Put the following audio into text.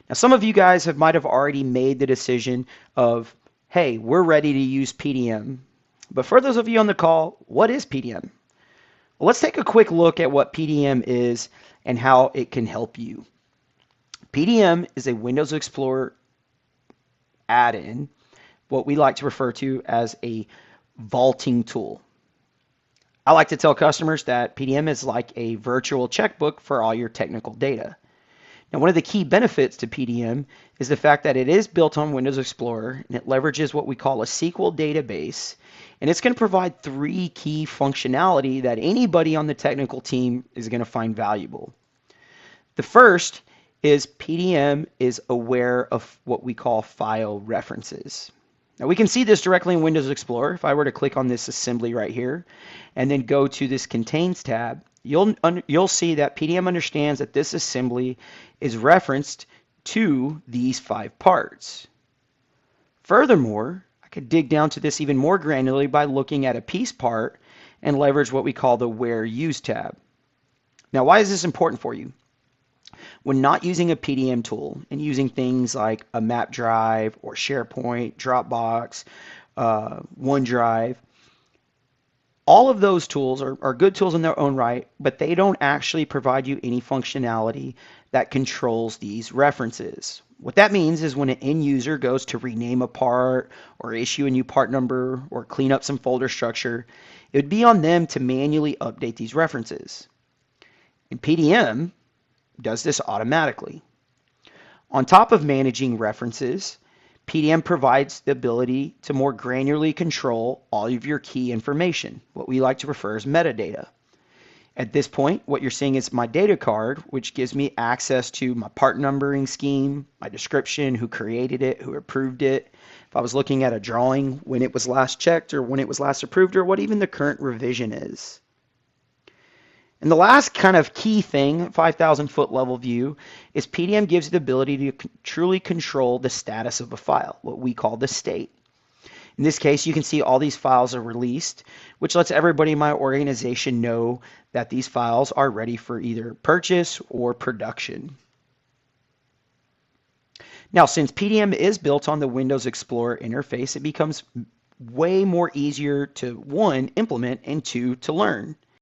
Now, some of you guys might have already made the decision of, hey, we're ready to use PDM. But for those of you on the call, what is PDM? Well, let's take a quick look at what PDM is and how it can help you. PDM is a Windows Explorer add-in, what we like to refer to as a vaulting tool. I like to tell customers that PDM is like a virtual checkbook for all your technical data. Now, one of the key benefits to PDM is the fact that it is built on Windows Explorer and it leverages what we call a SQL database, and it's going to provide three key functionality that anybody on the technical team is going to find valuable. The first is PDM is aware of what we call file references. Now we can see this directly in Windows Explorer. If I were to click on this assembly right here and then go to this Contains tab, you'll see that PDM understands that this assembly is referenced to these 5 parts. Furthermore, I could dig down to this even more granularly by looking at a piece part and leverage what we call the Where Used tab. Now, why is this important for you? When not using a PDM tool and using things like a map drive or SharePoint, Dropbox, OneDrive, all of those tools are good tools in their own right, but they don't actually provide you any functionality that controls these references. What that means is when an end user goes to rename a part or issue a new part number or clean up some folder structure, it would be on them to manually update these references. And PDM does this automatically. On top of managing references, PDM provides the ability to more granularly control all of your key information, what we like to refer as metadata. At this point, what you're seeing is my data card, which gives me access to my part numbering scheme, my description, who created it, who approved it, if I was looking at a drawing, when it was last checked or when it was last approved, or what even the current revision is. And the last kind of key thing, 5,000 foot level view, is PDM gives you the ability to truly control the status of a file, what we call the state. In this case, you can see all these files are released, which lets everybody in my organization know that these files are ready for either purchase or production. Now, since PDM is built on the Windows Explorer interface, it becomes way more easier to, 1, implement, and 2, to learn.